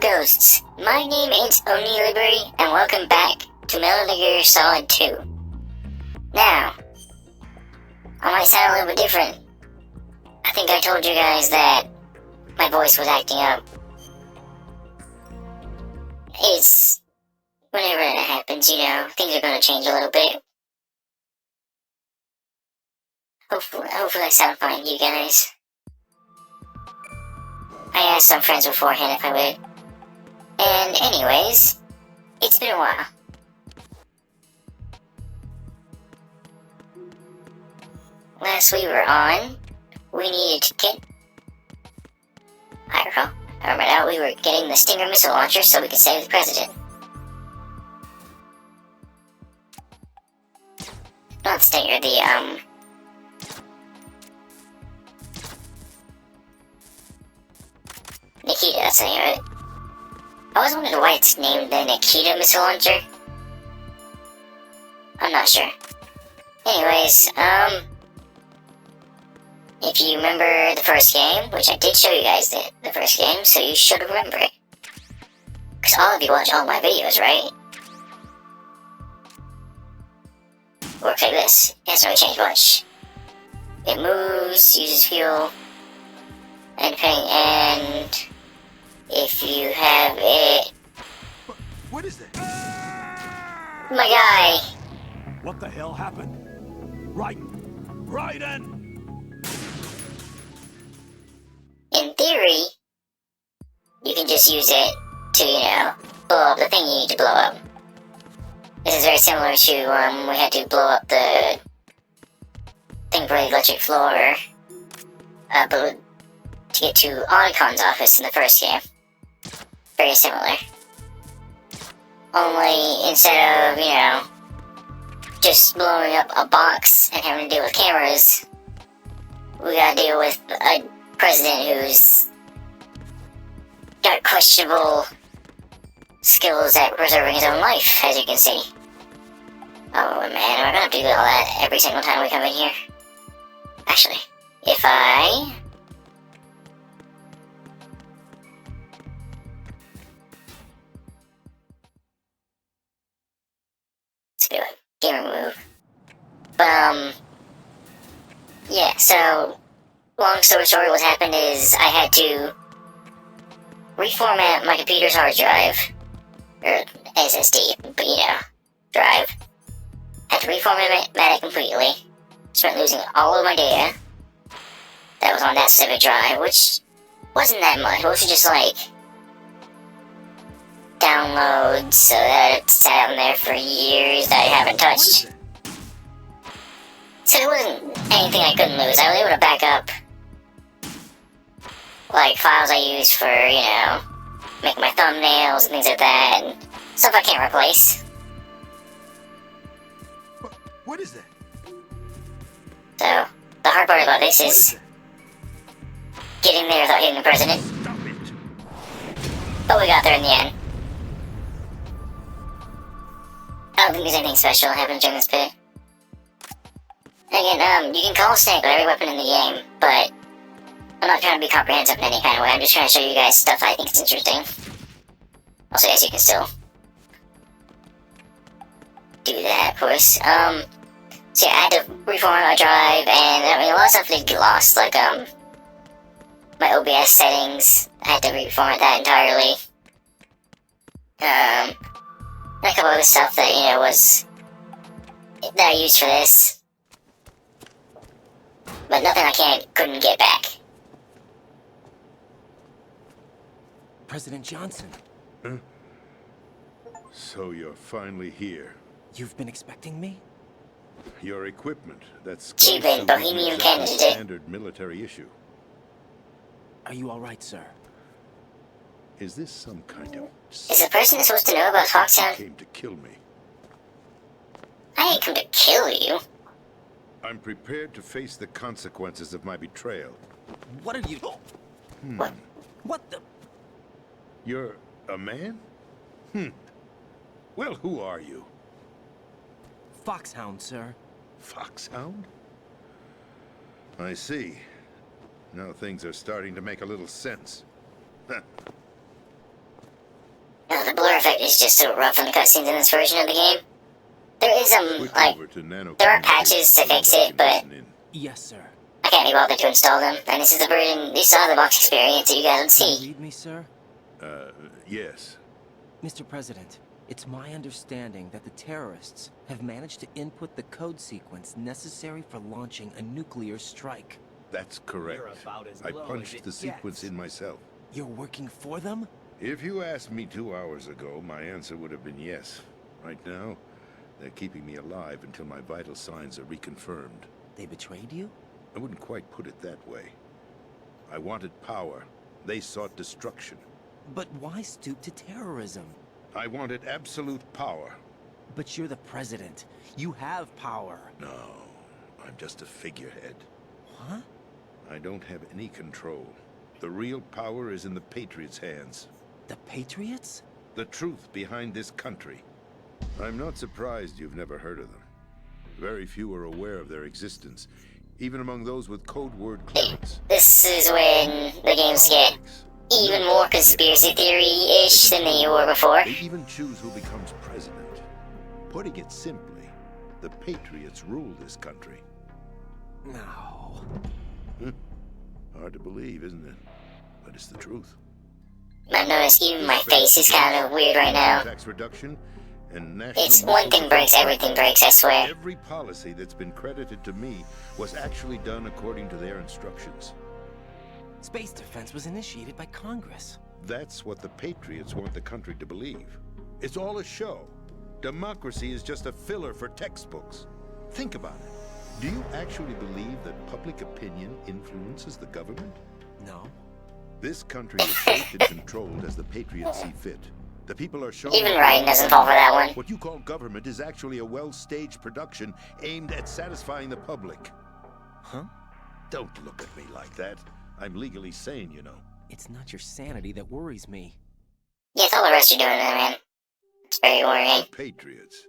Ghosts, my name is Oni Liberty, and welcome back to Metal Gear Solid 2. Now, I might sound a little bit different. I think I told you guys that my voice was acting up. It's... whenever that happens, you know, things are gonna change a little bit. Hopefully I sound fine to you guys. I asked some friends beforehand if I would. And anyways, it's been a while. Last we were on, we needed to get... I remember now, we were getting the Stinger missile launcher so we could save the president. Not Stinger, the, Nikita, that's the name of it. I always wondered why it's named the Nikita missile launcher. I'm not sure. Anyways, if you remember the first game, which I did show you guys the first game, so you should remember it. Because all of you watch all my videos, right? Works like this. It hasn't really changed much. It moves, uses fuel, and if you have it... What is that? My guy! What the hell happened? Raiden! In theory, you can just use it to, you know, blow up the thing you need to blow up. This is very similar to, we had to blow up the thing for the electric floor, but to get to Otacon's office in the first game. Very similar. Only instead of, you know, just blowing up a box and having to deal with cameras, we gotta deal with a president who's got questionable skills at preserving his own life, as you can see. Oh man, am I gonna have to do all that every single time we come in here? Actually, if I... let's do it. Game remove. But, yeah, so... long story short, what happened is I had to reformat my computer's hard drive, or SSD, but you know, drive. Had to reformat it completely. Spent losing all of my data that was on that specific drive, which wasn't that much. It was just like downloads, so that it sat in there for years that I haven't touched. So it wasn't anything I couldn't lose. I was able to back up like files I use for, you know, make my thumbnails and things like that, and stuff I can't replace. What is that? So, the hard part about this is getting there without hitting the president. Stop it! But we got there in the end. I don't think there's anything special happening during this bit. Again, you can call Snake with every weapon in the game, but I'm not trying to be comprehensive in any kind of way. I'm just trying to show you guys stuff I think is interesting. Also, yes, you can still do that, of course. So yeah, I had to reformat my drive, and I mean, a lot of stuff did get lost, like, my OBS settings. I had to reformat that entirely. And a couple other stuff that, you know, that I used for this. But nothing I couldn't get back. President Johnson. Huh? So you're finally here. You've been expecting me? Your equipment, that's Cuban Bohemian candidate. Standard military issue. Are you all right, sir? Is this some kind of... Is the person supposed to know about Foxhound? Came to kill me. I ain't come to kill you. I'm prepared to face the consequences of my betrayal. What are you... What? What the... You're a man? Well, who are you? Foxhound, sir. Foxhound? I see. Now things are starting to make a little sense. effect is just so rough in the cutscenes in this version of the game. There is Switch like over to nano there are patches to fix it, but Yes, sir. I can't be bothered to install them. And this is the version, this is the box experience that you guys would see. Read me, sir. Yes. Mr. President, it's my understanding that the terrorists have managed to input the code sequence necessary for launching a nuclear strike. That's correct. You're about as I low as punched it the sequence gets. in myself. You're working for them? If you asked me 2 hours ago, my answer would have been yes. Right now, they're keeping me alive until my vital signs are reconfirmed. They betrayed you? I wouldn't quite put it that way. I wanted power. They sought destruction. But why stoop to terrorism? I wanted absolute power. But you're the president. You have power. No, I'm just a figurehead. Huh? I don't have any control. The real power is in the Patriots' hands. The Patriots? The truth behind this country. I'm not surprised you've never heard of them. Very few are aware of their existence, even among those with code word clearance. This is when the games get even more conspiracy theory-ish than they were before. They even choose who becomes president. Putting it simply, the Patriots rule this country. No. Hard to believe, isn't it? But it's the truth. I notice even my face is kind of weird right now. Tax reduction and national. It's one thing breaks, everything breaks, I swear. Every policy that's been credited to me was actually done according to their instructions. Space defense was initiated by Congress. That's what the Patriots want the country to believe. It's all a show. Democracy is just a filler for textbooks. Think about it. Do you actually believe that public opinion influences the government? No. This country is shaped and controlled as the Patriots see fit. The people are shown... Even Ryan doesn't fall for that one. What you call government is actually a well-staged production aimed at satisfying the public. Huh? Don't look at me like that. I'm legally sane, you know. It's not your sanity that worries me. Yeah, it's all the rest you're doing there, man. It's very worrying. The Patriots.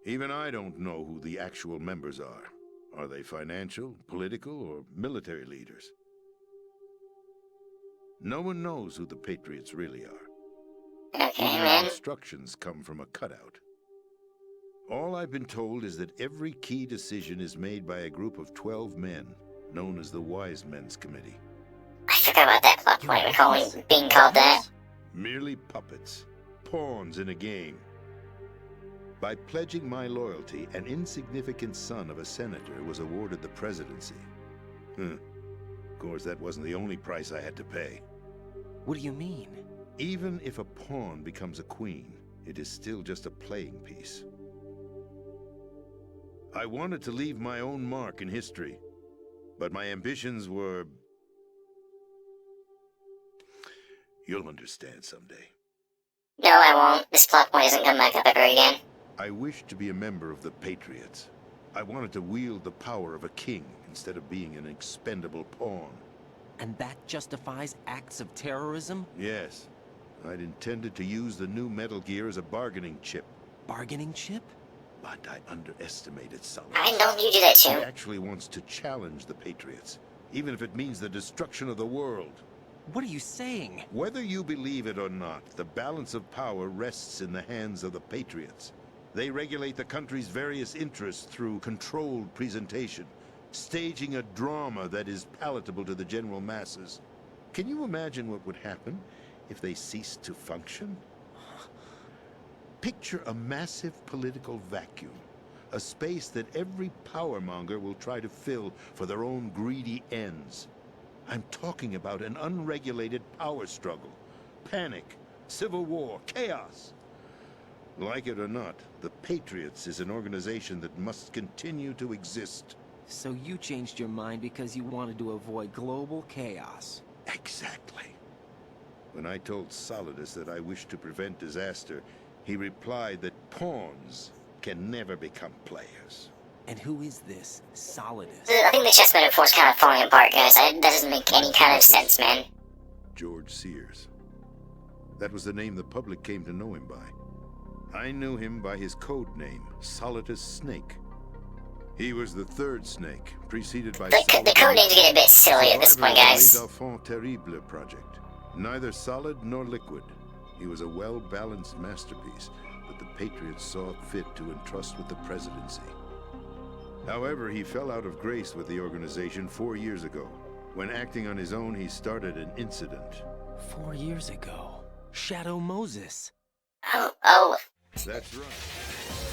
Even I don't know who the actual members are. Are they financial, political, or military leaders? No one knows who the Patriots really are. Okay, Even man. instructions come from a cutout. All I've been told is that every key decision is made by a group of 12 men, known as the Wise Men's Committee. I forgot about that plot point, recalling being called that. Merely puppets, pawns in a game. By pledging my loyalty, an insignificant son of a senator was awarded the presidency. Of course, that wasn't the only price I had to pay. What do you mean? Even if a pawn becomes a queen, it is still just a playing piece. I wanted to leave my own mark in history, but my ambitions were... You'll understand someday. No, I won't. This plot point doesn't come back up ever again. I wished to be a member of the Patriots. I wanted to wield the power of a king instead of being an expendable pawn. And that justifies acts of terrorism? Yes, I'd intended to use the new Metal Gear as a bargaining chip, Bargaining chip? but I underestimated Solomon. I know you do that He too. actually wants to challenge the Patriots, even if it means the destruction of the world. What are you saying? Whether you believe it or not, the balance of power rests in the hands of the Patriots. They regulate the country's various interests through controlled presentation, staging a drama that is palatable to the general masses. Can you imagine what would happen if they ceased to function? Picture a massive political vacuum, a space that every powermonger will try to fill for their own greedy ends. I'm talking about an unregulated power struggle, panic, civil war, chaos. Like it or not, the Patriots is an organization that must continue to exist. So you changed your mind because you wanted to avoid global chaos. Exactly. When I told Solidus that I wished to prevent disaster, he replied that pawns can never become players. And who is this Solidus? I think the chess metaphor's kind of falling apart, guys. That doesn't make any kind of sense, man. George Sears. That was the name the public came to know him by. I knew him by his code name, Solidus Snake. He was the third snake, preceded by The code names get a bit silly at this point, guys. Les Enfants Terribles project. Neither solid nor liquid. He was a well-balanced masterpiece that the Patriots saw fit to entrust with the presidency. However, he fell out of grace with the organization 4 years ago. When acting on his own, he started an incident. 4 years ago. Shadow Moses. Oh, That's right.